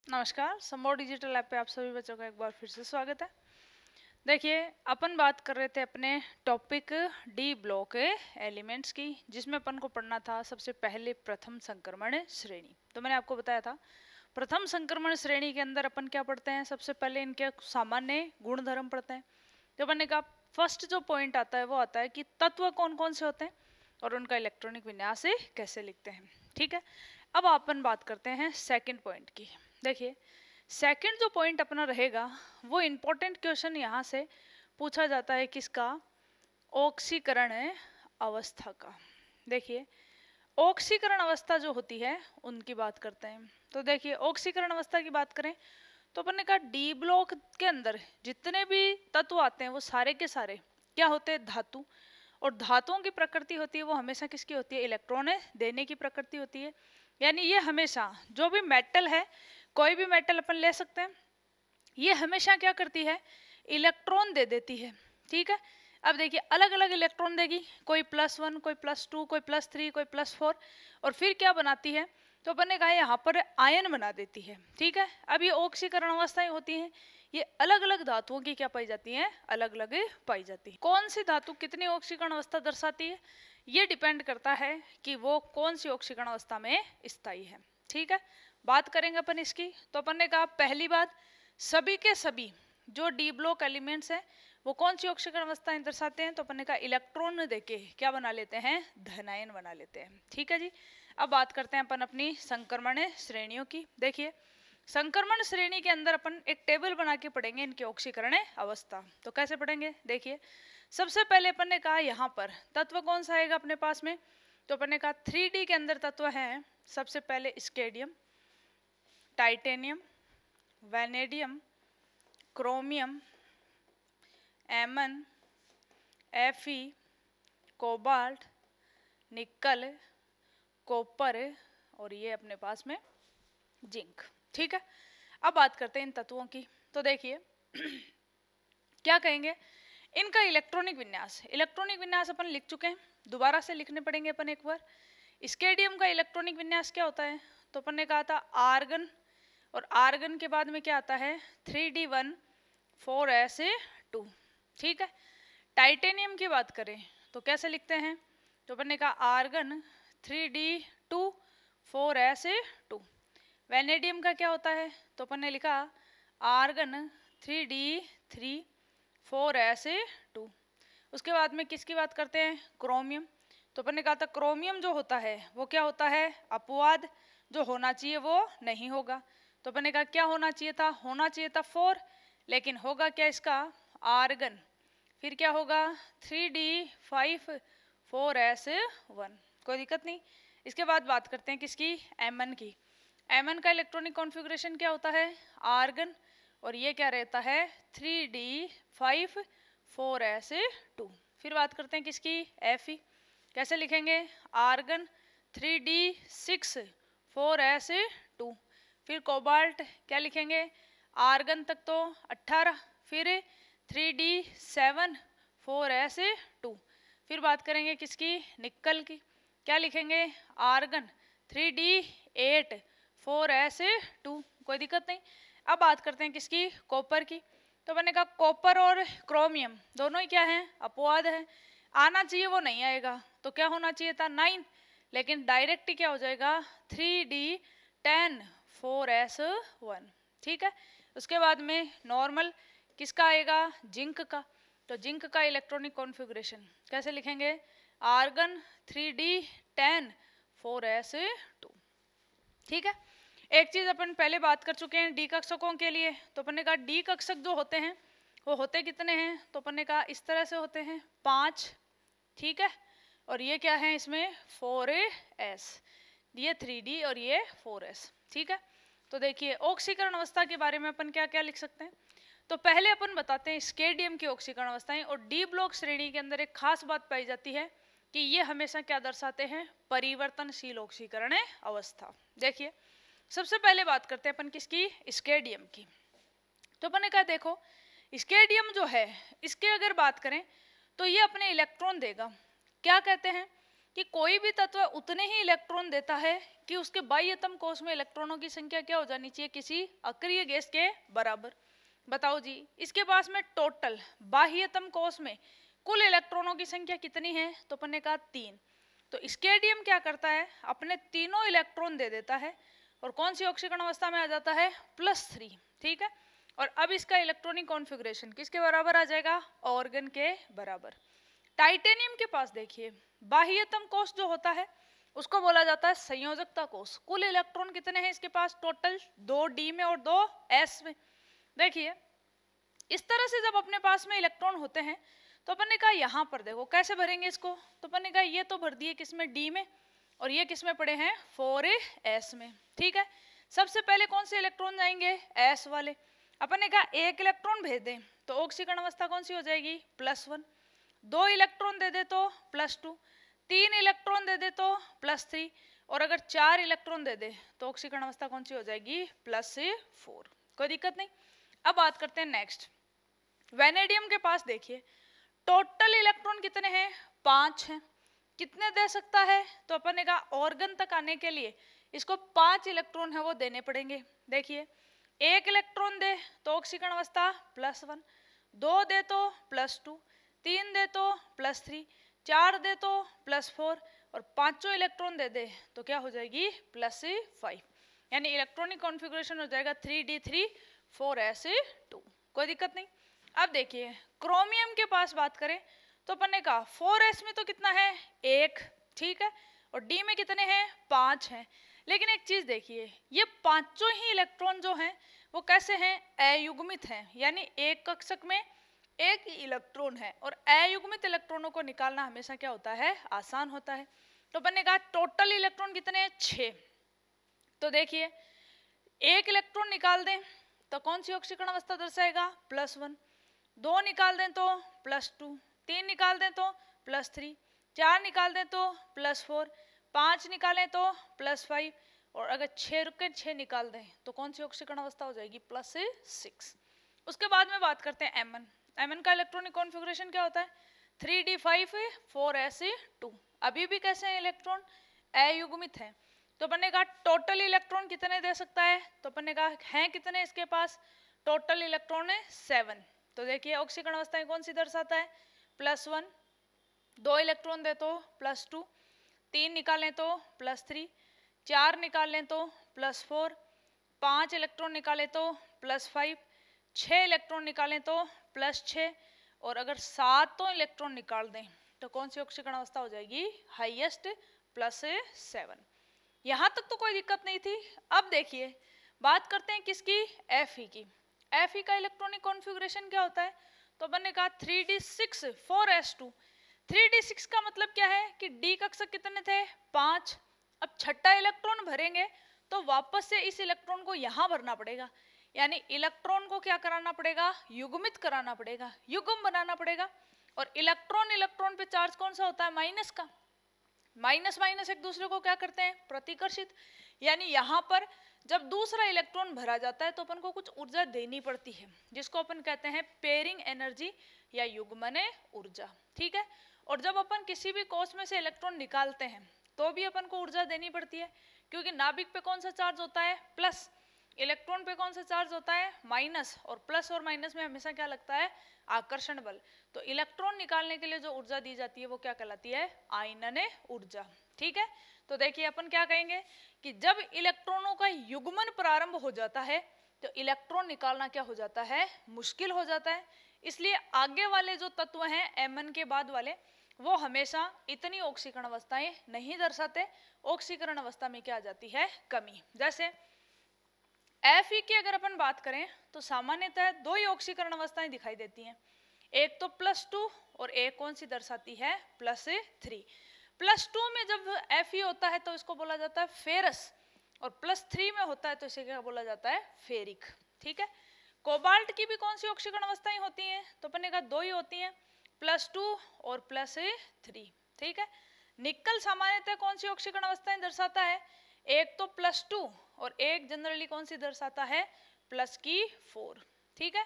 नमस्कार, समोर digital app पे आप सभी बच्चों का एक बार फिर से स्वागत है। देखिए, अपन बात कर रहे थे अपने टॉपिक डी ब्लॉक एलिमेंट्स की, जिसमें अपन को पढ़ना था सबसे पहले प्रथम संक्रमण श्रेणी। तो मैंने आपको बताया था प्रथम संक्रमण श्रेणी के अंदर अपन क्या पढ़ते हैं, सबसे पहले इनके सामान्य गुणधर्म पढ़ते हैं। तो अपन ने कहा फर्स्ट जो पॉइंट आता है वो आता है कि तत्व कौन कौन से होते हैं और उनका इलेक्ट्रॉनिक विन्यास कैसे लिखते हैं। ठीक है, अब अपन बात करते हैं सेकंड पॉइंट की। देखिए, सेकंड जो पॉइंट अपना रहेगा वो इम्पोर्टेंट क्वेश्चन यहाँ से पूछा जाता है किसका, ऑक्सीकरण अवस्था का। देखिए, ऑक्सीकरण अवस्था जो होती है उनकी बात करते हैं। तो देखिए, ऑक्सीकरण अवस्था की बात करें तो अपन ने कहा डी ब्लॉक के अंदर जितने भी तत्व आते हैं वो सारे के सारे क्या होते हैं, धातु। और धातुओं की प्रकृति होती है वो हमेशा किसकी होती है, इलेक्ट्रॉन देने की प्रकृति होती है। यानी ये हमेशा जो भी मेटल है, कोई भी मेटल अपन ले सकते हैं, ये हमेशा क्या करती है, इलेक्ट्रॉन दे देती है। ठीक है, अब देखिए अलग अलग इलेक्ट्रॉन देगी, कोई +1, कोई +2, कोई +3, कोई +4, और फिर क्या बनाती है, तो अपन ने कहा यहाँ पर आयन बना देती है। ठीक है, अब ये ऑक्सीकरण अवस्थाएं होती हैं, ये अलग अलग धातुओं की क्या पाई जाती हैं, अलग अलग पाई जाती है। कौन सी धातु कितनी ऑक्सीकरण अवस्था दर्शाती है, ये डिपेंड करता है कि वो कौन सी ऑक्सीकरण अवस्था में स्थायी है। ठीक है, बात करेंगे अपन इसकी। तो अपन ने कहा पहली बात, सभी के सभी जो डी ब्लॉक एलिमेंट्स हैं वो कौन सी ऑक्सीकरण अवस्थाएं दर्शाते हैं, तो अपन ने कहा इलेक्ट्रॉन देके क्या बना लेते हैं, धनायन बना लेते हैं। ठीक है जी, अब बात करते हैं अपन अपनी संक्रमण श्रेणियों की। देखिए, संक्रमण श्रेणी के अंदर अपन एक टेबल बना के पढ़ेंगे इनके ऑक्सीकरण अवस्था। तो कैसे पढ़ेंगे, देखिए सबसे पहले अपन ने कहा यहाँ पर तत्व कौन सा आएगा अपने पास में, तो अपन ने कहा 3D के अंदर तत्व है सबसे पहले स्केडियम, टाइटेनियम, वैनेडियम, क्रोमियम, एमन, एफी, कोबाल्ट, निकल, कॉपर, और ये अपने पास में जिंक। ठीक है, अब बात करते हैं इन तत्वों की। तो देखिए क्या कहेंगे, इनका इलेक्ट्रॉनिक विन्यास, इलेक्ट्रॉनिक विन्यास अपन लिख चुके हैं, दोबारा से लिखने पड़ेंगे अपन एक बार। स्केडियम का इलेक्ट्रॉनिक विन्यास क्या होता है, तो अपन ने कहा था आर्गन, और आर्गन के बाद में क्या आता है 3D1 4S2। ठीक है, टाइटेनियम की बात करें तो कैसे लिखते हैं, तो अपन ने कहा आर्गन 3D2 4S2। वैनेडियम का क्या होता है, तो अपन ने लिखा आर्गन 3D3 4S2। उसके बाद में किसकी बात करते हैं, क्रोमियम। तो अपन ने कहा था क्रोमियम जो होता है वो क्या होता है, अपवाद, जो होना चाहिए वो नहीं होगा। तो अपन ने कहा क्या होना चाहिए था, होना चाहिए था 4, लेकिन होगा क्या इसका, आर्गन, फिर क्या होगा 3D5 4S1, कोई दिक्कत नहीं। इसके बाद बात करते हैं किसकी, एमन की। एमन का इलेक्ट्रॉनिक कॉन्फ़िगरेशन क्या होता है, आर्गन, और ये क्या रहता है 3D5 4S2। फिर बात करते हैं किसकी, एफी, कैसे लिखेंगे, आर्गन 3D6 4S2। फिर कोबाल्ट क्या लिखेंगे, आर्गन तक तो 18, फिर 3D7 4S2। फिर बात करेंगे किसकी, निकल की, क्या लिखेंगे, आर्गन 3D8 4S2, कोई दिक्कत नहीं। अब बात करते हैं किसकी, कॉपर की। तो मैंने कहा कॉपर और क्रोमियम दोनों ही क्या हैं, अपवाद है, आना चाहिए वो नहीं आएगा, तो क्या होना चाहिए था 9, लेकिन डायरेक्ट क्या हो जाएगा 3D10 4S1। ठीक है, उसके बाद में नॉर्मल किसका आएगा, जिंक का। तो जिंक का इलेक्ट्रॉनिक कॉन्फ़िगरेशन कैसे लिखेंगे, आर्गन 3D10 4S2। ठीक है, एक चीज अपन पहले बात कर चुके हैं डी कक्षकों के लिए। तो अपन ने कहा डी कक्षक जो होते हैं वो होते कितने हैं, तो अपन ने कहा इस तरह से होते हैं 5। ठीक है, और ये क्या है इसमें 4S, ये 3D और ये 4S। ठीक है, तो देखिए ऑक्सीकरण अवस्था के बारे में अपन क्या क्या लिख सकते हैं। तो पहले अपन बताते हैं स्केडियम की ऑक्सीकरण अवस्थाएं, और डी ब्लॉक श्रेणी के अंदर एक खास बात पाई जाती है कि ये हमेशा क्या दर्शाते हैं, परिवर्तनशील ऑक्सीकरण अवस्था। देखिए सबसे पहले बात करते हैं अपन किसकी, स्केडियम की। तो अपन ने कहा देखो स्केडियम जो है इसके अगर बात करें तो ये अपने इलेक्ट्रॉन देगा, क्या कहते हैं, कि कोई भी तत्व उतने ही इलेक्ट्रॉन देता है कि उसके बाह्यतम कोश में इलेक्ट्रॉनों की संख्या क्या हो जानी चाहिए, किसी अक्रिय गैस के बराबर। बताओ जी, इसके पास में टोटल बाह्यतम कोश में कुल इलेक्ट्रॉनों की संख्या कितनी है, तो अपन ने कहा 3। तो स्केडियम क्या करता है, अपने तीनों इलेक्ट्रॉन दे देता है और कौन सी ऑक्सीकरण अवस्था में आ जाता है, +3। ठीक है, और अब इसका इलेक्ट्रॉनिक कॉन्फ़िगरेशन किसके बराबर आ जाएगा, ऑर्गन के बराबर। टाइटेनियम के पास देखिए बाह्यतम कोश जो होता है उसको बोला जाता है संयोजकता कोश। कुल इलेक्ट्रॉन कितने हैं इसके पास, टोटल 2 डी में और 2 एस में। देखिए इस तरह से जब अपने पास में इलेक्ट्रॉन होते हैं तो अपन ने कहा यहाँ पर देखो कैसे भरेंगे इसको, तो अपन ने कहा ये तो भर दिए किसमें, डी में, और ये किसमें पड़े हैं, 4s में। ठीक है, सबसे पहले कौन से इलेक्ट्रॉन जाएंगे, s वाले। अपन ने कहा एक इलेक्ट्रॉन भेज दें तो ऑक्सीकरण अवस्था कौन सी हो जाएगी, +1। 2 इलेक्ट्रॉन दे दे तो +2, 3 इलेक्ट्रॉन दे दे तो +3, और अगर 4 इलेक्ट्रॉन दे दे तो ऑक्सीकरण अवस्था कौन सी हो जाएगी, +4। कोई दिक्कत नहीं। अब बात करते हैं नेक्स्ट, वेनेडियम के पास देखिए टोटल इलेक्ट्रॉन कितने हैं, 5 हैं। कितने दे सकता है, तो अपन ने कहा ऑर्गन तक आने के लिए इसको 5 इलेक्ट्रॉन है वो देने पड़ेंगे। देखिए एक इलेक्ट्रॉन दे तो ऑक्सीकरण अवस्था +1, 2 दे तो +2, 3 दे तो +3, 4 दे तो +4, और 5 इलेक्ट्रॉन दे दे तो क्या हो जाएगी, +5। यानी इलेक्ट्रॉनिक कॉन्फ़िगरेशन हो जाएगा 3d3 4s2। कोई दिक्कत नहीं। अब देखिए क्रोमियम के पास बात करें तो अपन ने कहा 4s में तो कितना है, 1। ठीक है, और डी में कितने हैं, 5 हैं। लेकिन एक चीज देखिए, ये पांचों ही इलेक्ट्रॉन जो हैं वो कैसे हैं, अयुग्मित हैं। यानी एक कक्षक में एक ही इलेक्ट्रॉन है, और अयुग्मित इलेक्ट्रॉनों को निकालना हमेशा क्या होता है, आसान होता है। तो अपन ने कहा टोटल इलेक्ट्रॉन कितने हैं, 6। तो देखिए एक इलेक्ट्रॉन निकाल दें तो कौन सी ऑक्सीकरण अवस्था दर्शाएगा, +1। 2 निकाल दें तो +2, 3 निकाल दें तो +3, 4 निकाल दें तो +4, 5 निकालें तो +5, और अगर 6 रुके 6 निकाल दें तो कौन सी ऑक्सीकरण अवस्था हो जाएगी, +6। उसके बाद में बात करते हैं एमएन का इलेक्ट्रॉनिक कॉन्फ़िगरेशन क्या होता है, 3d5 4s2। अभी भी कैसे हैं इलेक्ट्रॉन, अयुग्मित हैं। तो अपन ने कहा टोटल इलेक्ट्रॉन कितने दे सकता है, तो अपन ने कहा हैं कितने इसके पास, टोटल इलेक्ट्रॉन है 7। तो देखिए ऑक्सीकरण अवस्थाएं कौन सी दर्शाता है, +1, 2 इलेक्ट्रॉन दे तो +2, 3 निकालें तो +3, 4 निकालें तो +4, 5 इलेक्ट्रॉन निकालें तो +5, 6 इलेक्ट्रॉन निकालें तो +6, और अगर 7 इलेक्ट्रॉन निकाल दें तो कौन सी ऑक्सीकरण अवस्था हो जाएगी, हाईएस्ट, +7। यहाँ तक तो कोई दिक्कत नहीं थी। अब देखिए बात करते हैं किसकी, Fe की। Fe का इलेक्ट्रॉनिक कॉन्फ़िगरेशन क्या होता है, तो अपन ने कहा 3d6 4s2। 3d6 का मतलब क्या है कि डी कक्षक कितने थे, 5। अब छठा इलेक्ट्रॉन भरेंगे तो वापस से इस इलेक्ट्रॉन को यहाँ भरना पड़ेगा। यानी इलेक्ट्रॉन को क्या कराना पड़ेगा, युग्मित कराना पड़ेगा, युग्म बनाना पड़ेगा। और इलेक्ट्रॉन पे चार्ज कौन सा होता है, माइनस का। माइनस माइनस एक दूसरे को क्या करते हैं, प्रतिकर्षित। यानी यहाँ पर जब दूसरा इलेक्ट्रॉन भरा जाता है तो अपन को कुछ ऊर्जा देनी पड़ती है, जिसको अपन कहते हैं पेयरिंग एनर्जी या युग्मन ऊर्जा। ठीक है, और जब अपन किसी भी कोश में से इलेक्ट्रॉन निकालते हैं तो भी अपन को ऊर्जा देनी पड़ती है, क्योंकि नाभिक पे कौन सा चार्ज होता है, प्लस। इलेक्ट्रॉन पे कौन सा चार्ज होता है, माइनस। और प्लस और माइनस में हमेशा क्या लगता है, आकर्षण बल। तो इलेक्ट्रॉन निकालने के लिए जो ऊर्जा दी जाती है वो क्या कहलाती है, आयनन ऊर्जा। ठीक है, तो देखिए अपन क्या कहेंगे कि जब इलेक्ट्रॉनों का युग्मन प्रारंभ हो जाता है तो इलेक्ट्रॉन निकालना क्या हो जाता है, मुश्किल हो जाता है। इसलिए आगे वाले जो तत्व हैं Mn के बाद वाले, वो हमेशा इतनी ऑक्सीकरण अवस्थाएं नहीं दर्शाते। ऑक्सीकरण अवस्था में क्या आ जाती है, कमी। जैसे Fe की अगर अपन बात करें तो सामान्यतः 2 ही ऑक्सीकरण अवस्थाएं दिखाई देती हैं, एक तो +2 और एक कौन सी दर्शाती है, +3। +2 में जब Fe होता है तो इसको बोला जाता है फेरस, और +3 में होता है तो इसे क्या बोला जाता है, फेरिक। ठीक है, कोबाल्ट की भी कौन सी ऑक्सीकरण अवस्थाएं होती हैं, तो अपन ने कहा 2 ही होती हैं, +2 और +3। ठीक है, निकल सामान्यतः कौन सी ऑक्सीकरण अवस्थाएं दर्शाता है, एक तो +2 और एक जनरली कौन सी दर्शाता है, +4। ठीक है,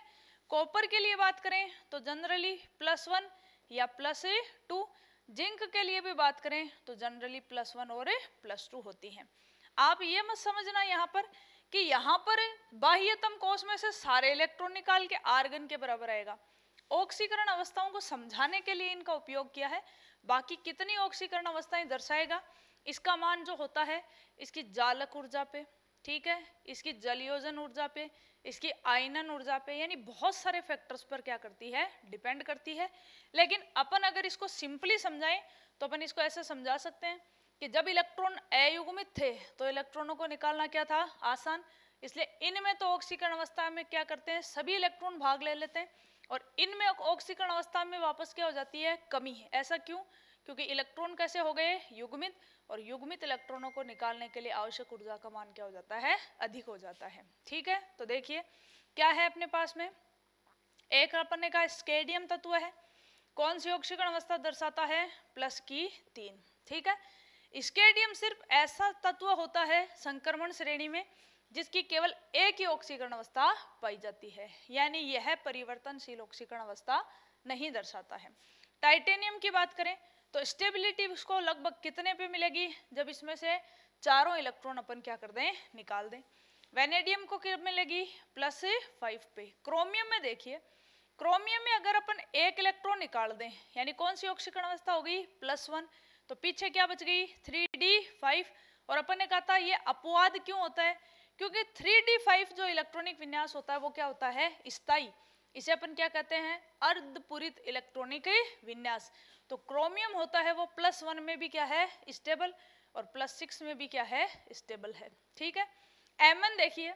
कॉपर के लिए बात करें तो जनरली +1 या +2, जिंक के लिए भी बात करें तो जनरली +1 और +2 होती हैं। आप ये मत समझना यहाँ पर कि यहाँ पर बाह्यतम कोश में से सारे इलेक्ट्रॉन निकाल के आर्गन के बराबर आएगा। ऑक्सीकरण अवस्थाओं को समझाने के लिए इनका उपयोग किया है। बाकी कितनी ऑक्सीकरण अवस्थाएं दर्शाएगा, इसका मान जो होता है इसकी जालक ऊर्जा पे, ठीक है, इसकी जलयोजन ऊर्जा पे, इसकी आयनन ऊर्जा पे, यानी बहुत सारे फैक्टर्स पर क्या करती है, डिपेंड करती है। लेकिन अपन अगर इसको सिंपली समझाएं तो अपन इसको ऐसे समझा सकते हैं कि जब इलेक्ट्रॉन अयुग्मित थे तो इलेक्ट्रॉनों को निकालना क्या था, आसान। इसलिए इनमें तो ऑक्सीकरण अवस्था में क्या करते हैं, सभी इलेक्ट्रॉन भाग ले लेते हैं, और इनमें ऑक्सीकरण अवस्था में वापस क्या हो जाती है, कमी। ऐसा क्यों? क्योंकि इलेक्ट्रॉन कैसे हो गए, युग्मित, और युग्मित इलेक्ट्रॉनों को निकालने के लिए आवश्यक ऊर्जा का मान क्या हो जाता है, अधिक हो जाता है। ठीक है, तो देखिए क्या है अपने पास में, एक अपन ने कहा स्केडियम तत्व है, कौन सी ऑक्सीकरण अवस्था दर्शाता है, +3। ठीक है, स्केडियम सिर्फ ऐसा तत्व होता है संक्रमण श्रेणी में जिसकी केवल एक ही ऑक्सीकरण अवस्था पाई जाती है, यानी यह परिवर्तनशील ऑक्सीकरण अवस्था नहीं दर्शाता है। टाइटेनियम की बात करें तो स्टेबिलिटी उसको लगभग कितने पे मिलेगी, जब इसमें से चारों इलेक्ट्रॉन अपन क्या कर दें, निकाल दें। वेनेडियम को क्या मिलेगी, +5 पे। क्रोमियम में देखिए, क्रोमियम में अगर अपन एक इलेक्ट्रॉन निकाल दें, यानी कौन सी ऑक्सीकरण अवस्था होगी, +1, तो पीछे क्या बच गई, 3d5। और अपन ने कहा था ये अपवाद क्यों होता है, क्योंकि 3d5 जो इलेक्ट्रॉनिक विन्यास होता है वो क्या होता है, स्थायी। इसे अपन क्या कहते हैं, अर्धपूरित इलेक्ट्रॉनिक विन्यास। तो क्रोमियम होता है वो +1 में भी क्या है, स्टेबल, और +6 में भी क्या है, स्टेबल है। ठीक है, Mn देखिए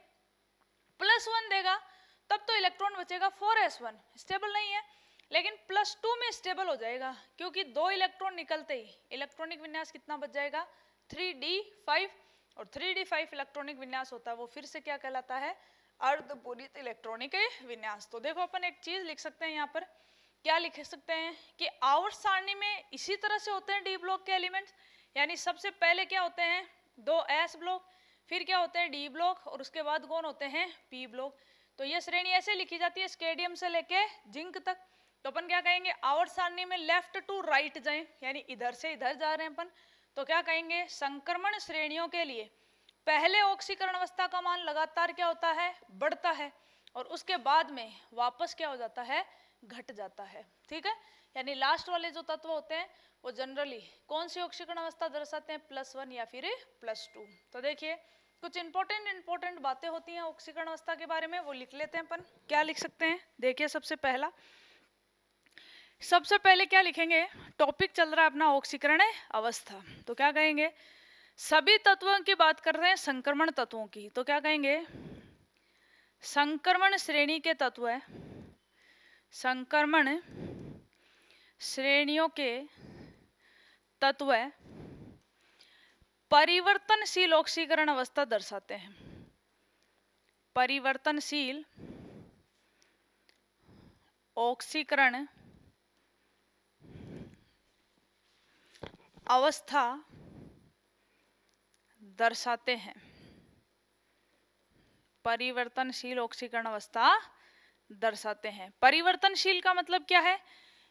+1 देगा तब तो इलेक्ट्रॉन बचेगा 4s1, स्टेबल नहीं है, लेकिन +2 में स्टेबल हो जाएगा, क्योंकि 2 इलेक्ट्रॉन निकलते ही इलेक्ट्रॉनिक विन्यास कितना बच जाएगा, 3d5, और 3d5 इलेक्ट्रॉनिक विन्यास होता है वो फिर से क्या कहलाता है, अर्धपूरित इलेक्ट्रॉनिक विन्यास। तो देखो अपन एक चीज लिख सकते हैं यहाँ पर, क्या लिख सकते हैं कि आवर्त सारणी में इसी तरह से होते हैं डी ब्लॉक के एलिमेंट्स, यानी सबसे पहले क्या होते हैं 2 s ब्लॉक, फिर क्या होते हैं डी ब्लॉक, और उसके बाद कौन होते हैं, p ब्लॉक। तो ये श्रेणी ऐसे लिखी जाती है स्केडियम से लेके जिंक तक। तो अपन क्या कहेंगे, आवर्त सारणी में लेफ्ट टू राइट जाएं, यानी इधर से इधर जा रहे हैं अपन, तो क्या कहेंगे, संक्रमण श्रेणियों के लिए पहले ऑक्सीकरण अवस्था का मान लगातार क्या होता है, बढ़ता है, और उसके बाद में वापस क्या हो जाता है, घट जाता है। ठीक है, यानी लास्ट वाले जो तत्व होते हैं वो जनरली कौन सी ऑक्सीकरण अवस्था दर्शाते हैं, +1 या फिर +2। तो देखिए कुछ इंपॉर्टेंट बातें होती हैं ऑक्सीकरण अवस्था के बारे में, वो लिख लेते हैं अपन। क्या लिख सकते हैं, देखिए सबसे पहले क्या लिखेंगे, टॉपिक चल रहा है अपना ऑक्सीकरण अवस्था, तो क्या कहेंगे, सभी तत्वों की बात कर रहे हैं संक्रमण तत्वों की, तो क्या कहेंगे, संक्रमण श्रेणी के तत्व है, संक्रमण श्रेणियों के तत्व परिवर्तनशील ऑक्सीकरण अवस्था दर्शाते हैं। परिवर्तनशील ऑक्सीकरण अवस्था दर्शाते हैं। परिवर्तनशील ऑक्सीकरण अवस्था दर्शाते हैं। परिवर्तनशील का मतलब क्या है,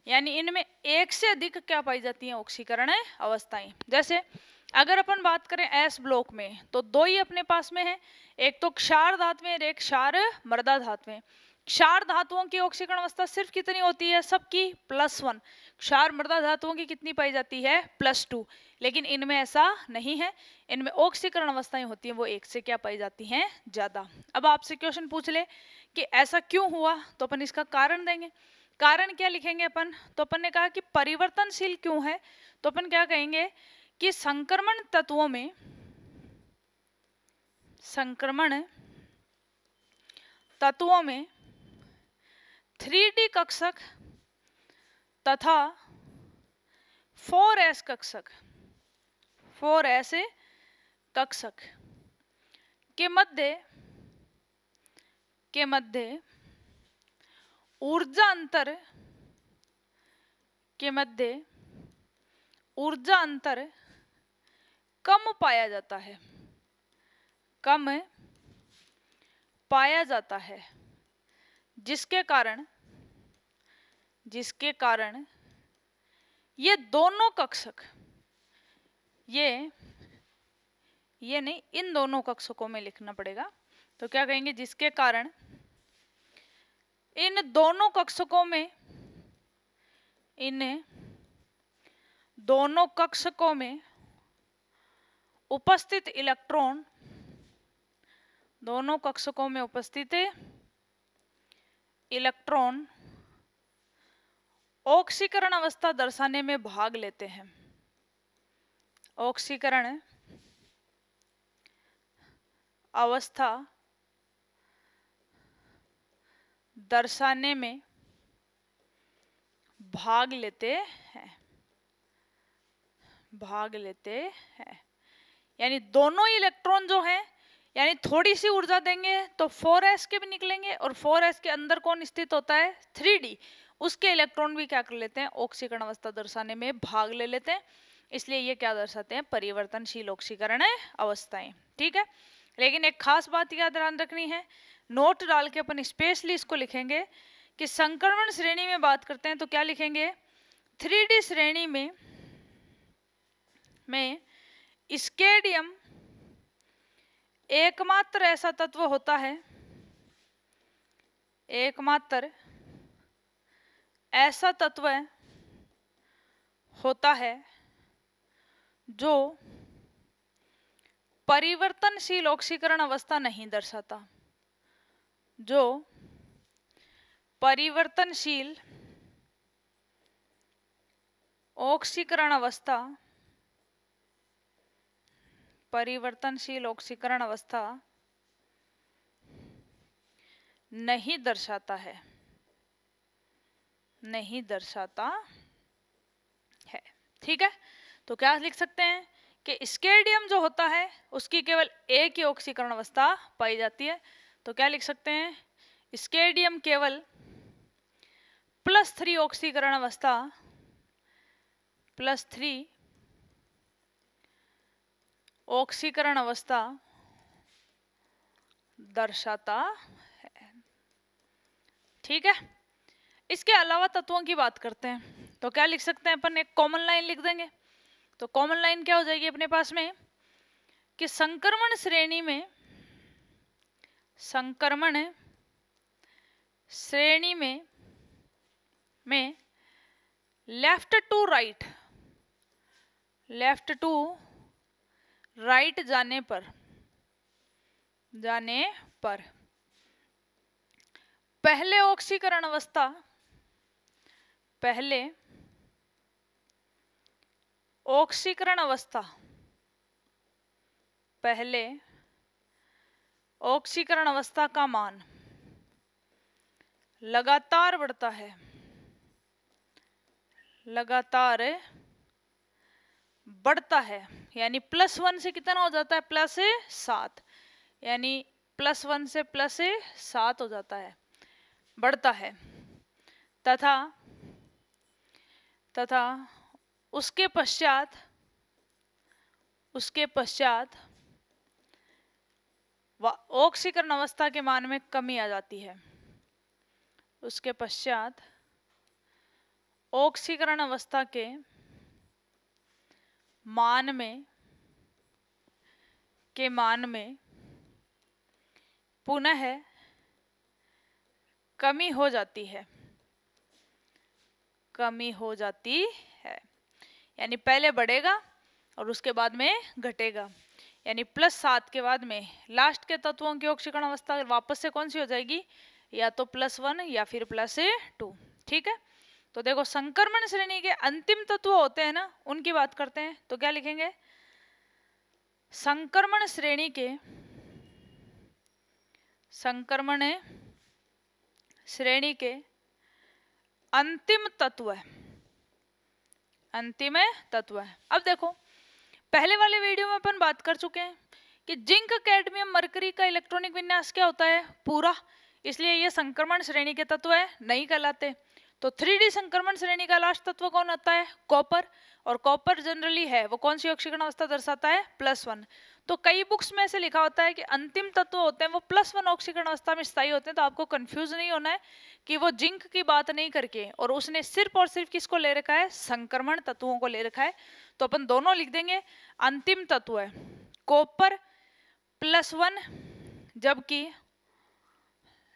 यानी इनमें एक से अधिक क्या पाई जाती हैं, ऑक्सीकरण अवस्थाएं। जैसे अगर अपन बात करें एस ब्लॉक में तो 2 ही अपने पास में है, एक तो क्षार धातु में, एक क्षार मृदा धातु में। क्षार धातुओं की ऑक्सीकरण अवस्था सिर्फ कितनी होती है, सबकी +1। क्षार मृदा धातुओं की कितनी पाई जाती है, +2। लेकिन इनमें ऐसा नहीं है, इनमें ऑक्सीकरण अवस्थाएं होती हैं वो एक से क्या पाई जाती हैं, ज्यादा। अब आपसे क्वेश्चन पूछ ले कि ऐसा क्यों हुआ, तो अपन इसका कारण देंगे। कारण क्या लिखेंगे अपन, तो अपन ने कहा कि परिवर्तनशील क्यों है, तो अपन क्या कहेंगे कि संक्रमण तत्वों में 3D कक्षक तथा 4s कक्षक के मध्य ऊर्जा अंतर कम पाया जाता है, जिसके कारण ये दोनों कक्षक, ये नहीं, इन दोनों कक्षकों में लिखना पड़ेगा। तो क्या कहेंगे, जिसके कारण इन दोनों कक्षकों में, इन दोनों कक्षकों में उपस्थित इलेक्ट्रॉन, दोनों कक्षकों में उपस्थित इलेक्ट्रॉन ऑक्सीकरण अवस्था दर्शाने में भाग लेते हैं। ऑक्सीकरण अवस्था दर्शाने में भाग लेते हैं, भाग लेते हैं। यानी दोनों इलेक्ट्रॉन जो हैं, यानी थोड़ी सी ऊर्जा देंगे तो 4s के भी निकलेंगे, और 4s के अंदर कौन स्थित होता है, 3d, उसके इलेक्ट्रॉन भी क्या कर लेते हैं, ऑक्सीकरण अवस्था दर्शाने में भाग ले लेते हैं। इसलिए ये क्या दर्शाते हैं, परिवर्तनशील ऑक्सीकरण अवस्थाएं। ठीक है, लेकिन एक खास बात याद ध्यान रखनी है, नोट डाल के अपन स्पेशली इसको लिखेंगे कि संक्रमण श्रेणी में बात करते हैं तो क्या लिखेंगे, 3d श्रेणी में स्केडियम एकमात्र ऐसा तत्व होता है, एकमात्र ऐसा तत्व होता है जो परिवर्तनशील ऑक्सीकरण अवस्था नहीं दर्शाता, जो परिवर्तनशील ऑक्सीकरण अवस्था, परिवर्तनशील ऑक्सीकरण अवस्था नहीं दर्शाता है, नहीं दर्शाता है। ठीक है, तो क्या लिख सकते हैं कि स्केडियम जो होता है उसकी केवल एक ही ऑक्सीकरण अवस्था पाई जाती है। तो क्या लिख सकते हैं, स्केडियम केवल +3 ऑक्सीकरण अवस्था, +3 ऑक्सीकरण अवस्था दर्शाता है। ठीक है, इसके अलावा तत्वों की बात करते हैं तो क्या लिख सकते हैं अपन, एक कॉमन लाइन लिख देंगे। तो कॉमन लाइन क्या हो जाएगी अपने पास में कि संक्रमण श्रेणी में, संक्रमण श्रेणी में left to right, left to right जाने पर पहले ऑक्सीकरण अवस्था, पहले ऑक्सीकरण अवस्था, पहले ऑक्सीकरण अवस्था का मान लगातार बढ़ता है, लगातार बढ़ता है। यानी +1 से कितना हो जाता है, +7, यानी +1 से +7 हो जाता है, बढ़ता है। तथा उसके पश्चात ऑक्सीकरण अवस्था के मान में कमी आ जाती है। उसके पश्चात ऑक्सीकरण अवस्था के मान में पुनः कमी हो जाती है, कमी हो जाती है। यानी पहले बढ़ेगा और उसके बाद में घटेगा। यानी +7 के बाद में लास्ट के तत्वों की ऑक्सीकरण अवस्था वापस से कौन सी हो जाएगी, या तो +1 या फिर +2। ठीक है, तो देखो संक्रमण श्रेणी के अंतिम तत्व होते हैं ना, उनकी बात करते हैं। तो क्या लिखेंगे, संक्रमण श्रेणी के अंतिम तत्व है, अंतिम तत्व है। अब देखो पहले वाले वीडियो में अपन बात कर चुके हैं कि जिंक, कैडमियम, मरकरी का इलेक्ट्रॉनिक विन्यास क्या होता है, पूरा, इसलिए ये संक्रमण श्रेणी के तत्व है, नहीं कहलाते। तो 3D संक्रमण श्रेणी का लास्ट तत्व कौन होता है, कॉपर, और कॉपर जनरली है वो कौन सी ऑक्सीकरण अवस्था दर्शाता है, +1। तो कई बुक्स में ऐसे लिखा होता है कि अंतिम तत्व होते हैं वो +1 ऑक्सीकरण अवस्था में स्थायी होते हैं, तो आपको कंफ्यूज नहीं होना है कि वो जिंक की बात नहीं करके और उसने सिर्फ और सिर्फ किसको ले रखा है, संक्रमण तत्वों को ले रखा है। तो अपन दोनों लिख देंगे। अंतिम तत्व है कॉपर +1,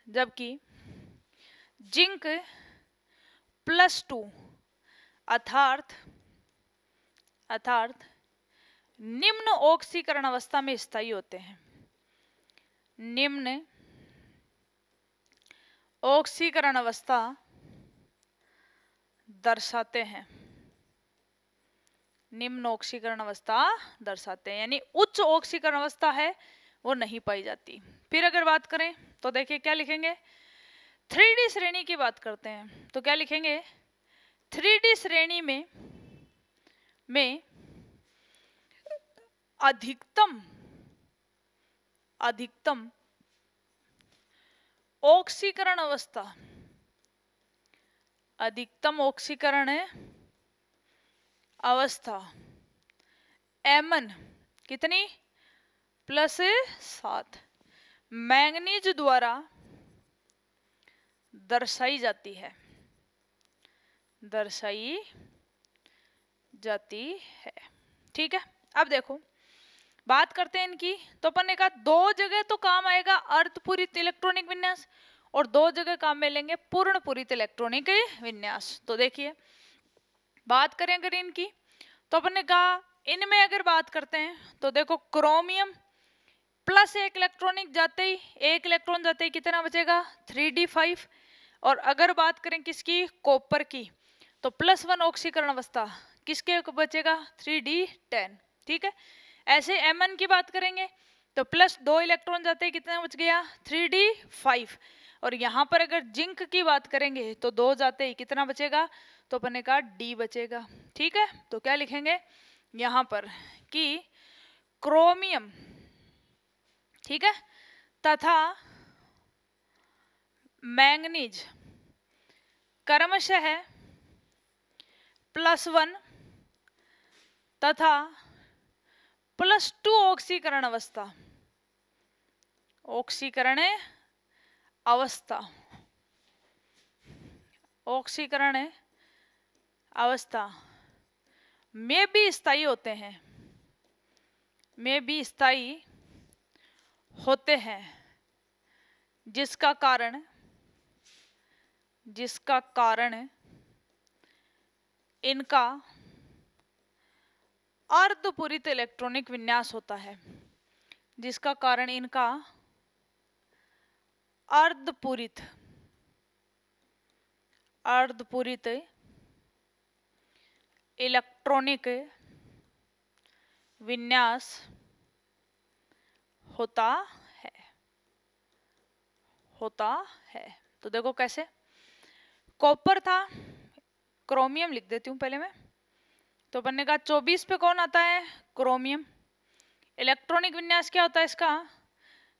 जबकि जिंक +2, अर्थात निम्न ऑक्सीकरण अवस्था में स्थायी होते हैं। निम्न ऑक्सीकरण अवस्था दर्शाते हैं, निम्न ऑक्सीकरण अवस्था दर्शाते हैं, यानी उच्च ऑक्सीकरण अवस्था है वो नहीं पाई जाती। फिर अगर बात करें तो देखिए क्या लिखेंगे, 3D श्रेणी की बात करते हैं तो क्या लिखेंगे, 3D श्रेणी में अधिकतम ऑक्सीकरण अवस्था Mn कितनी, +7 मैंगनीज द्वारा दर्शाई जाती है। ठीक है, अब देखो बात करते हैं इनकी। तो अपन ने कहा 2 जगह तो काम आएगा अर्धपूरित इलेक्ट्रॉनिक विन्यास और 2 जगह काम में लेंगे पूर्ण पूरित इलेक्ट्रॉनिक विन्यास। तो देखिए बात करें अगर इनकी, तो अपन ने कहा इनमें अगर बात करते हैं तो देखो क्रोमियम +1 इलेक्ट्रॉनिक जाते ही 1 इलेक्ट्रॉन जाते ही कितना बचेगा, 3d5। और अगर बात करें किसकी, कॉपर की, तो +1 ऑक्सीकरण अवस्था किसके बचेगा, 3d10। ठीक है, ऐसे Mn की बात करेंगे तो +2 इलेक्ट्रॉन जाते ही कितना बच गया, 3d5। और यहाँ पर अगर जिंक की बात करेंगे तो 2 जाते ही कितना बचेगा, तो अपन ने कहा D बचेगा। ठीक है, तो क्या लिखेंगे यहाँ पर कि क्रोमियम, ठीक है, तथा मैंगनीज क्रमशः +1 तथा +2 ऑक्सीकरण अवस्था में भी स्थायी होते हैं, जिसका कारण इनका अर्धपूरित इलेक्ट्रॉनिक विन्यास होता है, जिसका कारण इनका अर्धपूरित इलेक्ट्रॉनिक विन्यास होता है। तो देखो कैसे, कॉपर था, क्रोमियम लिख देती हूँ पहले मैं। तो अपन ने कहा 24 पे कौन आता है, क्रोमियम। इलेक्ट्रॉनिक विन्यास क्या होता है इसका,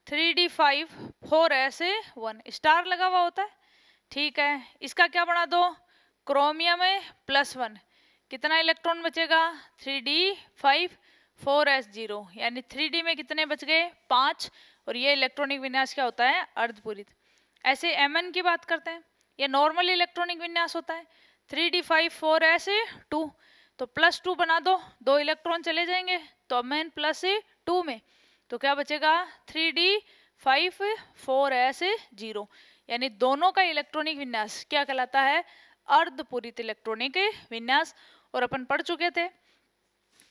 3d5 4s1 स्टार लगा हुआ होता है। ठीक है, इसका क्या बना दो, क्रोमियम +1, कितना इलेक्ट्रॉन बचेगा, 3d5 4s0, यानी 3d में कितने बच गए, 5। और ये इलेक्ट्रॉनिक विन्यास क्या होता है, अर्धपूरित। ऐसे Mn की बात करते हैं, ये नॉर्मल इलेक्ट्रॉनिक विन्यास होता है, 3d5 4s2, तो +2 बना दो, 2 इलेक्ट्रॉन चले जाएंगे तो Mn +2 में तो क्या बचेगा, 3d5 4s0, यानी दोनों का इलेक्ट्रॉनिक विन्यास क्या कहलाता है, अर्धपूरित इलेक्ट्रॉनिक विन्यास। और अपन पढ़ चुके थे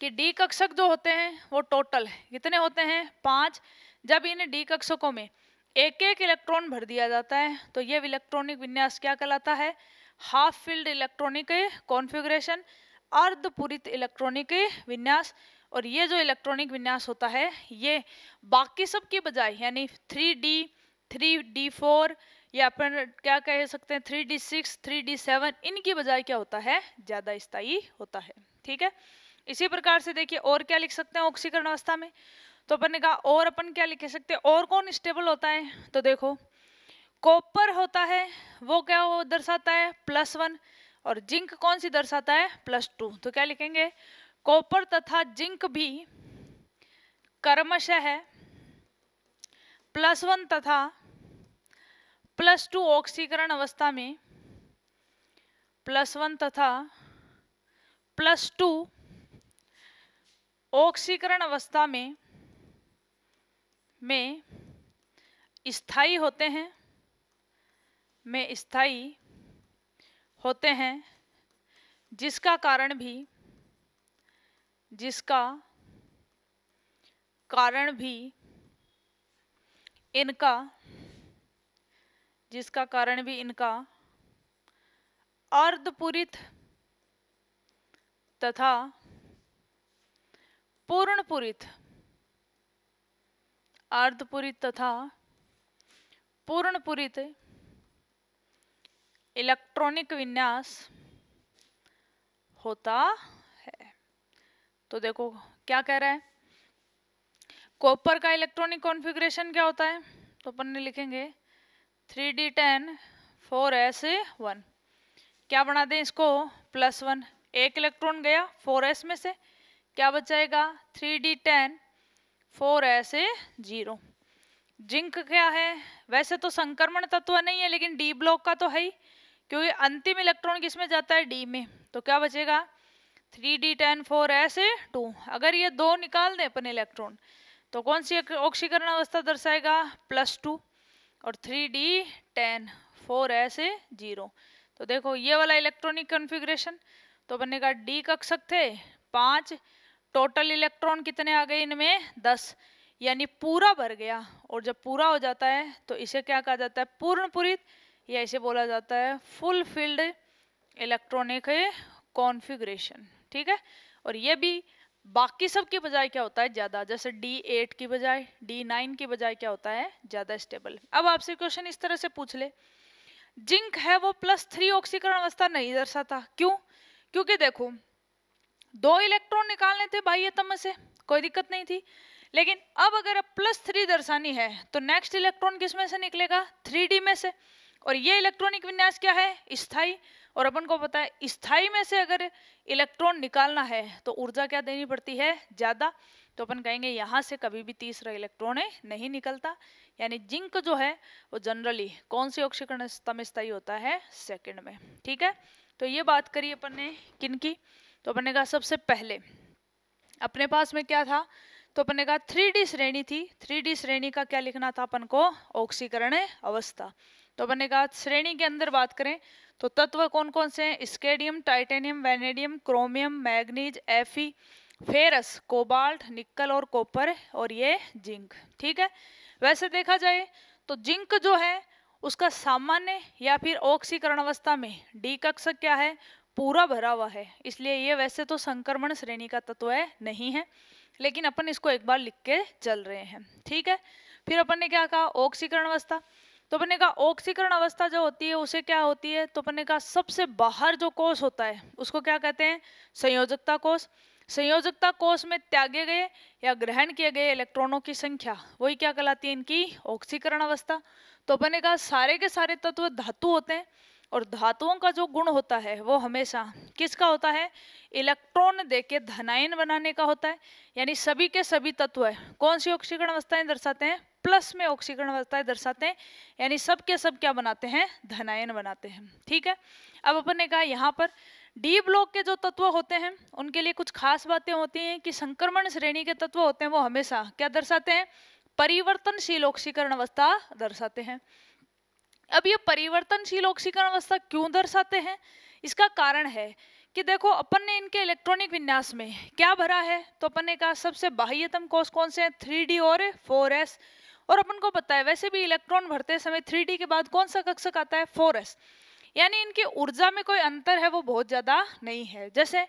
कि डी कक्षक जो होते हैं वो टोटल कितने होते हैं, 5। जब इन डी कक्षकों में एक एक इलेक्ट्रॉन भर दिया जाता है तो ये इलेक्ट्रॉनिक विन्यास क्या कहलाता है, हाफ फिल्ड इलेक्ट्रॉनिक कॉन्फ़िगरेशन, अर्धपूरित इलेक्ट्रॉनिक विन्यास। और ये जो इलेक्ट्रॉनिक विन्यास होता है ये बाकी सब की बजाय, यानी 3D 3D4 या अपन क्या कह सकते हैं 3D6 3D7, इनकी बजाय क्या होता है, ज्यादा स्थायी होता है। ठीक है, इसी प्रकार से देखिए और क्या लिख सकते हैं ऑक्सीकरण अवस्था में, तो अपन ने कहा और अपन क्या लिख सकते हैं, और कौन स्टेबल होता है, तो देखो कॉपर होता है वो क्या वो दर्शाता है +1, और जिंक कौन सी दर्शाता है, +2। तो क्या लिखेंगे, कॉपर तथा जिंक भी क्रमशः +1 तथा +2 ऑक्सीकरण अवस्था में, +1 तथा +2 ऑक्सीकरण अवस्था में स्थायी होते हैं, जिसका कारण भी इनका अर्धपूरित तथा पूर्णपूरित इलेक्ट्रॉनिक विन्यास होता है। तो देखो क्या कह रहा है, कॉपर का इलेक्ट्रॉनिक कॉन्फ़िगरेशन क्या होता है, तो अपन ने लिखेंगे 3d10 4s1। क्या बना दें इसको, +1, एक इलेक्ट्रॉन गया 4s में से, क्या बचाएगा 3d10 4s0। जिंक क्या है, वैसे तो संक्रमण तत्व नहीं है लेकिन डी ब्लॉक का तो है ही, क्योंकि अंतिम इलेक्ट्रॉन किसमें जाता है, डी में। तो क्या बचेगा 3d10 4s2। अगर ये दो निकाल दें अपन इलेक्ट्रॉन तो कौन सी ऑक्सीकरण अवस्था दर्शाएगा, +2 और 3d10 4s0। तो देखो ये वाला इलेक्ट्रॉनिक कॉन्फ़िगरेशन, तो अपन का डी कक्षक थे 5, टोटल इलेक्ट्रॉन कितने आ गए इनमें 10, यानी पूरा भर गया। और जब पूरा हो जाता है तो इसे क्या कहा जाता है, पूर्णपूरित, या इसे बोला जाता है फुलफिल्ड इलेक्ट्रॉनिक कॉन्फ़िगरेशन। ठीक है, और ये भी बाकी सब की बजाय क्या होता है, ज्यादा, जैसे D8 की बजाय D9 की बजाय क्या होता है, ज्यादा स्टेबल। अब आपसे क्वेश्चन इस तरह से पूछ ले, जिंक है वो +3 ऑक्सीकरण अवस्था नहीं दर्शाता, क्यों? क्योंकि देखो 2 इलेक्ट्रॉन निकालने थे बाह्य तम से, कोई दिक्कत नहीं थी, लेकिन अब अगर +3 दर्शानी है तो नेक्स्ट इलेक्ट्रॉन किस में से निकलेगा, 3d में से। और ये इलेक्ट्रॉनिक विन्यास क्या है, स्थायी, और अपन को पता है स्थायी में से अगर इलेक्ट्रॉन निकालना है तो ऊर्जा क्या देनी पड़ती है, ज्यादा। तो अपन कहेंगे यहाँ से कभी भी तीसरा इलेक्ट्रॉन नहीं निकलता, यानी जिंक जो है वो जनरली कौन सी ऑक्सीकरण अवस्था में स्थायी होता है, सेकंड में। ठीक है, तो ये बात करी अपन ने किन की, तो अपन ने कहा सबसे पहले अपने पास में क्या था, तो अपन ने कहा 3d श्रेणी थी। 3d श्रेणी का क्या लिखना था अपन को, ऑक्सीकरण अवस्था। तो अपन ने कहा श्रेणी के अंदर बात करें तो तत्व कौन कौन से हैं, scandium, titanium, vanadium, chromium, manganese, एफी, फेरस, कोबाल्ट, निकल और कॉपर, और ये जिंक। ठीक है, वैसे देखा जाए तो जिंक जो है उसका सामान्य या फिर ऑक्सीकरण अवस्था में डी कक्षक क्या है, पूरा भरा हुआ है, इसलिए ये वैसे तो संक्रमण श्रेणी का तत्व नहीं है, लेकिन अपन इसको एक बार लिख के चल रहे हैं। ठीक है, फिर अपन ने क्या कहा, ऑक्सीकरण अवस्था। तो अपन ने कहा ऑक्सीकरण अवस्था जो होती है उसे क्या होती है, तो अपन ने कहा सबसे बाहर जो कोष होता है उसको क्या कहते हैं, संयोजकता कोष। संयोजकता कोष में त्यागे गए या ग्रहण किए गए इलेक्ट्रॉनों की संख्या वही क्या कहलाती है, इनकी ऑक्सीकरण अवस्था। तो अपन ने कहा सारे के सारे तत्व धातु होते हैं, और धातुओं का जो गुण होता है वो हमेशा किसका होता है, इलेक्ट्रॉन देके धनायन बनाने का होता है। यानी सभी के सभी तत्व कौन सी ऑक्सीकरण अवस्थाएं दर्शाते हैं, प्लस में ऑक्सीकरण अवस्थाएं दर्शाते हैं, यानी सब के सब क्या बनाते हैं, धनायन बनाते हैं। ठीक है, अब अपन ने कहा यहाँ पर डी ब्लॉक के जो तत्व होते हैं उनके लिए कुछ खास बातें होती हैं कि संक्रमण श्रेणी के तत्व होते हैं वो हमेशा क्या दर्शाते हैं, परिवर्तनशील ऑक्सीकरण अवस्था दर्शाते हैं। अब ये परिवर्तनशील ऑक्सीकरण अवस्था क्यों दर्शाते हैं, इसका कारण है कि देखो अपन ने इनके इलेक्ट्रॉनिक विन्यास में क्या भरा है, तो अपन ने कहा सबसे बाह्यतम कोष कौन से हैं, 3d और 4s। और अपन को पता है वैसे भी इलेक्ट्रॉन भरते समय 3d के बाद कौन सा कक्षक आता है, 4s, यानी इनकी ऊर्जा में कोई अंतर है वो बहुत ज्यादा नहीं है। जैसे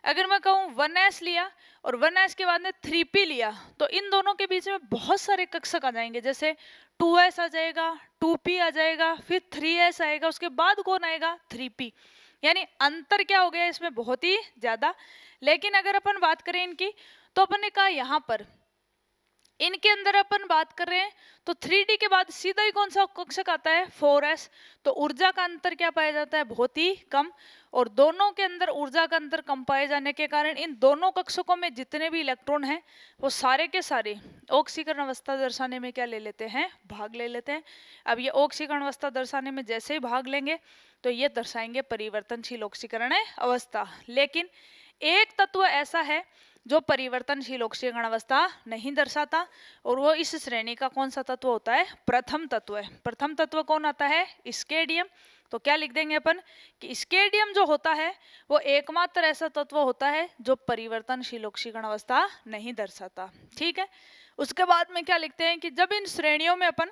अगर मैं कहूँ 1s लिया और 1s के बाद में 3p लिया तो इन दोनों के बीच में बहुत सारे कक्षक आ जाएंगे, जैसे 2s आ जाएगा, 2p आ जाएगा, फिर 3s आएगा, उसके बाद कौन आएगा, 3p, यानी अंतर क्या हो गया इसमें बहुत ही ज्यादा। लेकिन अगर अपन बात करें इनकी, तो अपन ने कहा यहाँ पर इनके अंदर अपन बात कर रहे हैं तो 3D के बाद सीधा ही कौन सा कक्षक आता है 4s। तो ऊर्जा का अंतर क्या पाया जाता है बहुत ही कम, और दोनों के अंदर ऊर्जा का अंतर कम पाए जाने के कारण इन दोनों कक्षकों में जितने भी इलेक्ट्रॉन हैं वो सारे के सारे ऑक्सीकरण अवस्था दर्शाने में क्या ले लेते हैं भाग ले लेते हैं। अब ये ऑक्सीकरण अवस्था दर्शाने में जैसे ही भाग लेंगे तो ये दर्शाएंगे परिवर्तनशील ऑक्सीकरण अवस्था। लेकिन एक तत्व ऐसा है जो परिवर्तनशील ऑक्सीकरण अवस्था नहीं दर्शाता, और वो इस श्रेणी का कौन सा तत्व होता है प्रथम तत्व है। प्रथम तत्व कौन आता है स्केडियम। तो क्या लिख देंगे अपन कि स्केडियम जो होता है वो एकमात्र ऐसा तत्व होता है जो परिवर्तनशील ऑक्सीकरण अवस्था नहीं दर्शाता। ठीक है, उसके बाद में क्या लिखते हैं कि जब इन श्रेणियों में अपन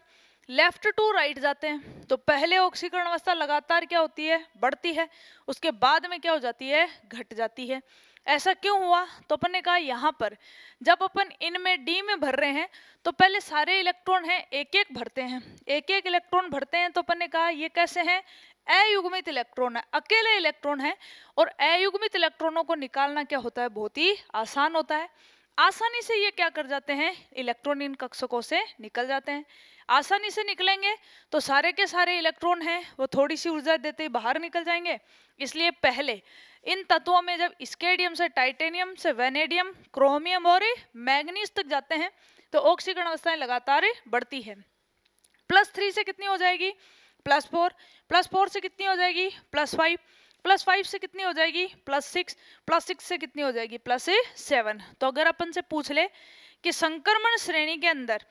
लेफ्ट टू राइट जाते हैं तो पहले ऑक्सीकरण अवस्था लगातार क्या होती है बढ़ती है, उसके बाद में क्या हो जाती है घट जाती है। ऐसा क्यों हुआ? तो अपन ने कहा यहाँ पर जब अपन इनमें डी में भर रहे हैं तो पहले सारे इलेक्ट्रॉन हैं एक एक भरते हैं, एक एक इलेक्ट्रॉन भरते हैं। तो अपन ने कहा ये कैसे हैं अयुग्मित इलेक्ट्रॉन है, अकेले इलेक्ट्रॉन है, और अयुग्मित इलेक्ट्रॉनों को निकालना क्या होता है बहुत ही आसान होता है। आसानी से ये क्या कर जाते हैं इलेक्ट्रॉन इन कक्षकों से निकल जाते हैं। आसानी से निकलेंगे तो सारे के सारे इलेक्ट्रॉन हैं वो थोड़ी सी ऊर्जा देते ही बाहर निकल जाएंगे। इसलिए पहले इन तत्वों में जब स्केडियम से टाइटेनियम से वेनेडियम क्रोमियम और मैग्नीज तक जाते हैं तो ऑक्सीकरण अवस्थाएं लगातार बढ़ती है। +3 से कितनी हो जाएगी +4, +4 से कितनी हो जाएगी +5, +5 से कितनी हो जाएगी +6, +6 से कितनी हो जाएगी +7। तो अगर अपन से पूछ ले कि संक्रमण श्रेणी के अंदर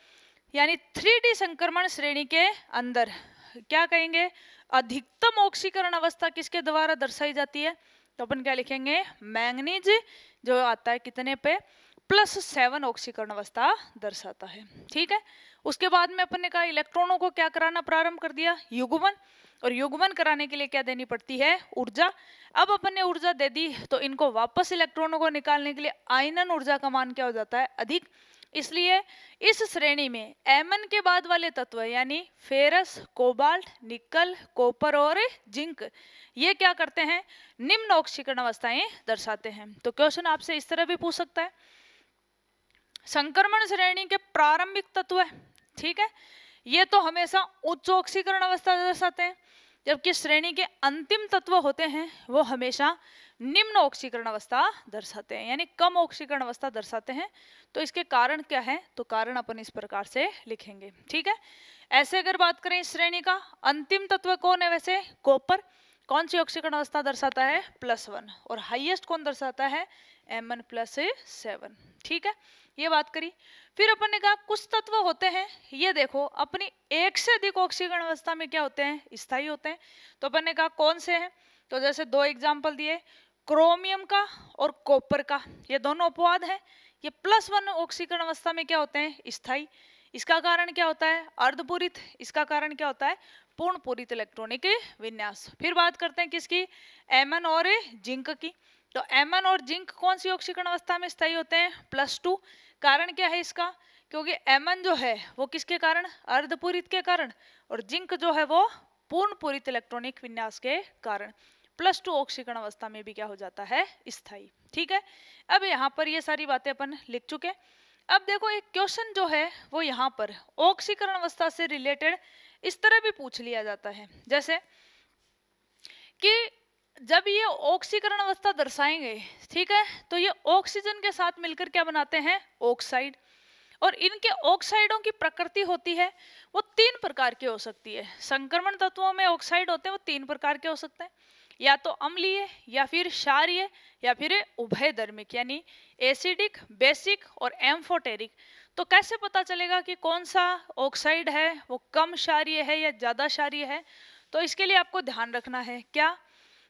यानी 3D संक्रमण श्रेणी के अंदर क्या कहेंगे अधिकतम ऑक्सीकरण अवस्था किसके द्वारा दर्शाई जाती है, तो अपन क्या लिखेंगे मैंगनीज जो आता है कितने पे +7 ऑक्सीकरण अवस्था दर्शाता है। ठीक है, उसके बाद में अपन ने कहा इलेक्ट्रॉनों को क्या कराना प्रारंभ कर दिया युग्मन, और युग्मन कराने के लिए क्या देनी पड़ती है ऊर्जा। अब अपन ने ऊर्जा दे दी तो इनको वापस इलेक्ट्रॉनों को निकालने के लिए आयनन ऊर्जा का मान क्या हो जाता है अधिक। इसलिए इस श्रेणी में एमन के बाद वाले तत्व यानी फेरस कोबाल्ट निकल कॉपर और जिंक ये क्या करते हैं निम्न ऑक्सीकरण अवस्थाएं दर्शाते हैं। तो क्वेश्चन आपसे इस तरह भी पूछ सकता है संक्रमण श्रेणी के प्रारंभिक तत्व है, ठीक है, ये तो हमेशा उच्च ऑक्सीकरण अवस्था दर्शाते हैं, जबकि श्रेणी के अंतिम तत्व होते हैं वो हमेशा निम्न ऑक्सीकरण अवस्था दर्शाते हैं यानी कम ऑक्सीकरण अवस्था दर्शाते हैं। तो इसके कारण क्या है, तो कारण अपन इस प्रकार से लिखेंगे। ठीक है, ऐसे अगर बात करें इस श्रेणी का अंतिम तत्व कौन है वैसे कॉपर, कौन सी ऑक्सीकरण अवस्था दर्शाता है +1, और हाईएस्ट कौन दर्शाता है Mn+7। ठीक है, ये बात करी। फिर अपन ने कहा कुछ तत्व होते हैं ये देखो अपनी एक से अधिक ऑक्सीकरण अवस्था में क्या होते हैं स्थायी होते हैं। तो अपन ने कहा कौन से हैं, तो जैसे 2 एग्जाम्पल दिए क्रोमियम का और कॉपर का, ये दोनों अपवाद हैं, ये +1 ऑक्सीकरण अवस्था में क्या होते हैं स्थायी। इसका कारण क्या होता है अर्धपूरित, इसका कारण क्या होता है पूर्ण पूरित इलेक्ट्रॉनिक विन्यास। फिर बात करते हैं किसकी एमन और जिंक की। तो एमन और जिंक कौन सी ऑक्सीकरण अवस्था में स्थायी होते हैं +2। कारण क्या है इसका, क्योंकि एमन जो है वो किसके कारण अर्धपूरित के कारण, और जिंक जो है वो पूर्ण पूरित इलेक्ट्रॉनिक विन्यास के कारण। +2 ऑक्सीकरण अवस्था में भी क्या हो जाता है स्थायी। ठीक है, अब यहाँ पर ये सारी बातें अपन लिख चुके। अब देखो एक क्वेश्चन जो है वो यहाँ पर ऑक्सीकरण अवस्था से रिलेटेड इस तरह भी पूछ लिया जाता है, जैसे कि जब ये ऑक्सीकरण अवस्था दर्शाएंगे, ठीक है, तो ये ऑक्सीजन के साथ मिलकर क्या बनाते हैं ऑक्साइड, और इनके ऑक्साइडों की प्रकृति होती है वो 3 प्रकार की हो सकती है। संक्रमण तत्वों में ऑक्साइड होते हैं वो 3 प्रकार के हो सकते हैं, या तो अम्लीय या फिर क्षारीय या फिर उभयधर्मिक यानी एसिडिक बेसिक और एम्फोटेरिक। तो कैसे पता चलेगा कि कौन सा ऑक्साइड है वो कम क्षारीय है या ज्यादा क्षारीय है, तो इसके लिए आपको ध्यान रखना है क्या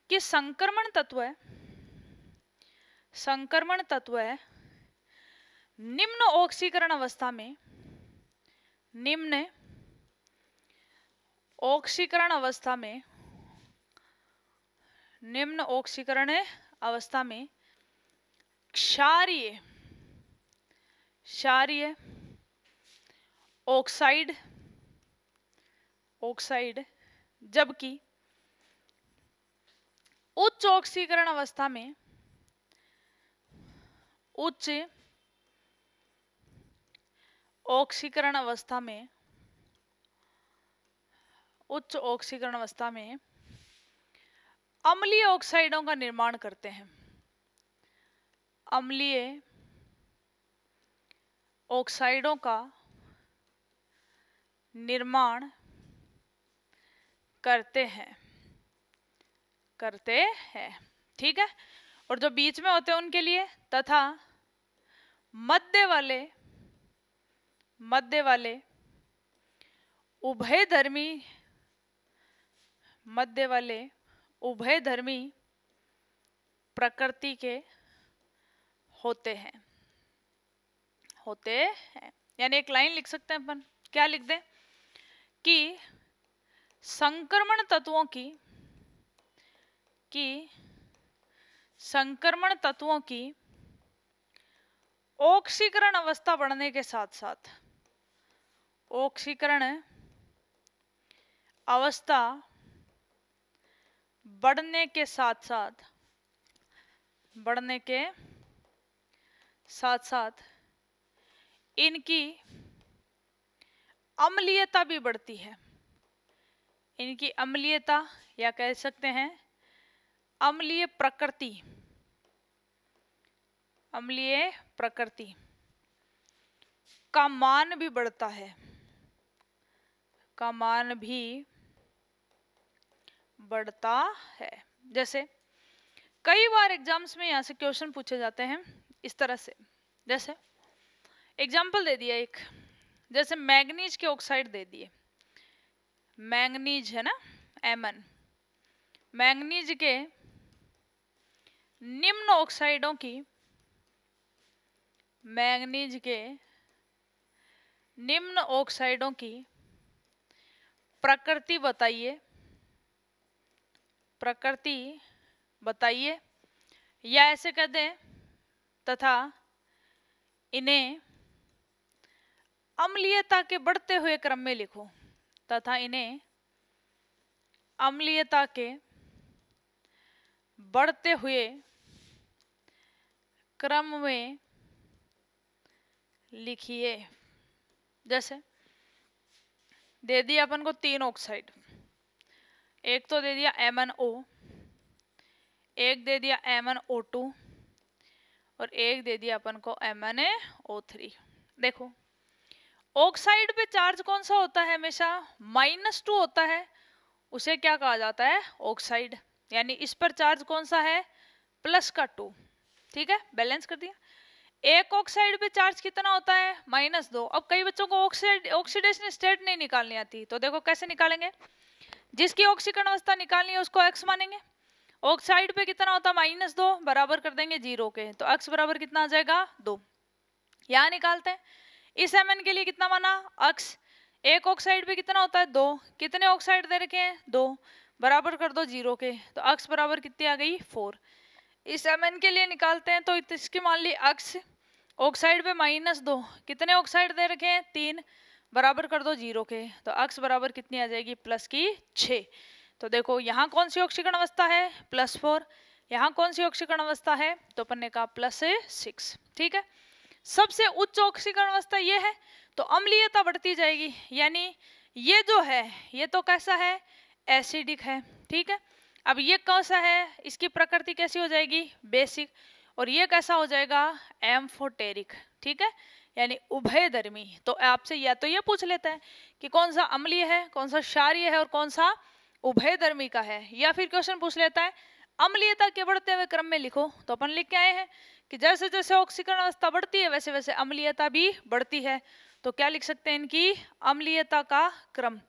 कि संक्रमण तत्व है निम्न ऑक्सीकरण अवस्था में, निम्न ऑक्सीकरण अवस्था में, निम्न ऑक्सीकरण अवस्था में क्षारीय ऑक्साइड, जबकि उच्च ऑक्सीकरण अवस्था में उच्च ऑक्सीकरण अवस्था में, उच्च ऑक्सीकरण अवस्था में अम्लीय ऑक्साइडों का निर्माण करते हैं। अम्लीय ऑक्साइडों का निर्माण करते हैं, ठीक है। और जो बीच में होते हैं उनके लिए, तथा मध्य वाले उभयधर्मी प्रकृति के होते हैं। यानी एक लाइन लिख सकते हैं अपन, क्या लिख दें कि संक्रमण तत्वों की ऑक्सीकरण अवस्था बढ़ने के साथ साथ, ऑक्सीकरण अवस्था बढ़ने के साथ साथ इनकी अम्लीयता भी बढ़ती है। इनकी अम्लीयता, या कह सकते हैं अम्लीय प्रकृति का मान भी बढ़ता है, जैसे कई बार एग्जाम्स में यहाँ से क्वेश्चन पूछे जाते हैं इस तरह से। जैसे एग्जाम्पल दे दिया एक, जैसे मैग्नीज के ऑक्साइड दे दिए, मैग्नीज है ना, Mn, मैग्नीज के निम्न ऑक्साइडों की प्रकृति बताइए, या ऐसे कह दें तथा इन्हें अम्लीयता के बढ़ते हुए क्रम में लिखो, लिखिए। जैसे दे दिया अपन को 3 ऑक्साइड, एक तो दे दिया MnO, एक दे दिया MnO2 और एक दे दिया अपन को MnO3। देखो ऑक्साइड पे चार्ज कौन सा होता है, हमेशा -2 होता है, उसे क्या कहा जाता है, ऑक्साइड। यानी इस पर चार्ज कौन सा है, +2, ठीक है, बैलेंस कर दिया। एक ऑक्साइड पे चार्ज कितना होता है, -2। अब कई बच्चों को ऑक्सीडेशन स्टेट नहीं निकालनी आती, तो देखो कैसे निकालेंगे, जिसकी ऑक्सीकरण अवस्था निकालनी है उसको x मानेंगे। ऑक्साइड पे कितना होता है, -2, बराबर कर देंगे 0 के, तो x बराबर कितना आ जाएगा, 2। यहाँ निकालते हैं, इस Mn के लिए कितना माना, x। एक ऑक्साइड पे कितना होता है, 2, कितने ऑक्साइड दे रखे हैं, 2, बराबर कर दो 0 के, तो x बराबर कितनी आ गई, 4। इस Mn के लिए निकालते हैं, तो इसकी मान ली x, ऑक्साइड पे -2, कितने ऑक्साइड दे रखे हैं, 3, बराबर कर दो 0 के, तो x बराबर कितनी आ जाएगी, +6। तो देखो यहाँ कौन सी ऑक्सीकरण अवस्था है, +4, यहाँ कौन सी ऑक्सीकरण अवस्था है, तो अपन ने कहा +6, ठीक है। सबसे उच्च ऑक्सीकरण अवस्था ये है, तो अम्लीयता बढ़ती जाएगी। यानी ये जो है ये तो कैसा है, एसिडिक है, ठीक है। अब ये कैसा है, इसकी प्रकृति कैसी हो जाएगी, बेसिक, और ये कैसा हो जाएगा, एम्फोटेरिक, ठीक है, यानी उभयधर्मी। तो आपसे या तो ये पूछ लेता है कि कौन सा अम्लीय है, कौन सा क्षारीय है और कौन सा उभयधर्मी का है, या फिर क्वेश्चन पूछ लेता है अम्लीयता के बढ़ते हुए क्रम में लिखो। तो अपन लिख के आए हैं कि जैसे जैसे ऑक्सीकरण अवस्था बढ़ती है वैसे वैसे अम्लीयता भी बढ़ती है। तो क्या लिख सकते हैं, इनकी अम्लीयता का क्रम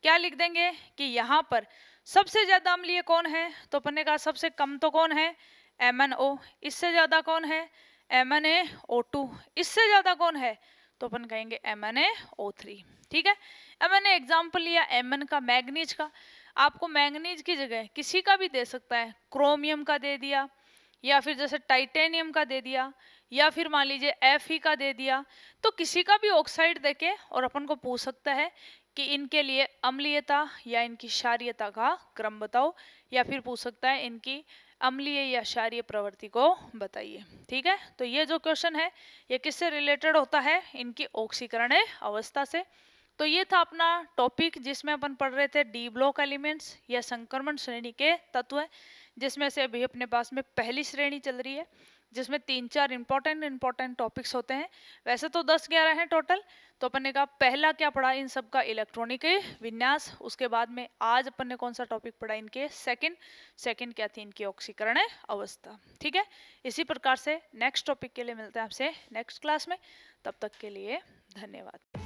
क्या लिख देंगे कि यहाँ पर सबसे ज्यादा अम्लीय कौन है, तो अपन ने कहा सबसे कम तो कौन है, MnO, इससे ज्यादा कौन है, MnO2, इससे ज्यादा कौन है, तो अपन कहेंगे MnO3, ठीक है। अब मैंने एग्जाम्पल लिया Mn का, मैग्नीज का। आपको मैग्नीज की जगह किसी का भी दे सकता है, क्रोमियम का दे दिया, या फिर जैसे टाइटेनियम का दे दिया, या फिर मान लीजिए Fe का दे दिया, तो किसी का भी ऑक्साइड देके और अपन को पूछ सकता है कि इनके लिए अम्लीयता या इनकी क्षारीयता का क्रम बताओ, या फिर पूछ सकता है इनकी अम्लीय या क्षारीय प्रवृत्ति को बताइए। ठीक है, तो ये जो क्वेश्चन है ये किससे रिलेटेड होता है, इनकी ऑक्सीकरण अवस्था से। तो ये था अपना टॉपिक जिसमें अपन पढ़ रहे थे डी ब्लॉक एलिमेंट्स या संक्रमण श्रेणी के तत्व, जिसमें से अभी अपने पास में पहली श्रेणी चल रही है जिसमें 3-4 इंपॉर्टेंट टॉपिक्स होते हैं। वैसे तो 10-11 हैं टोटल। तो अपन ने कहा पहला क्या पढ़ा इन सब का, इलेक्ट्रॉनिक विन्यास। उसके बाद में आज अपन ने कौन सा टॉपिक पढ़ा इनके, सेकंड क्या थी इनकी ऑक्सीकरण अवस्था। ठीक है, इसी प्रकार से नेक्स्ट टॉपिक के लिए मिलते हैं आपसे नेक्स्ट क्लास में। तब तक के लिए धन्यवाद।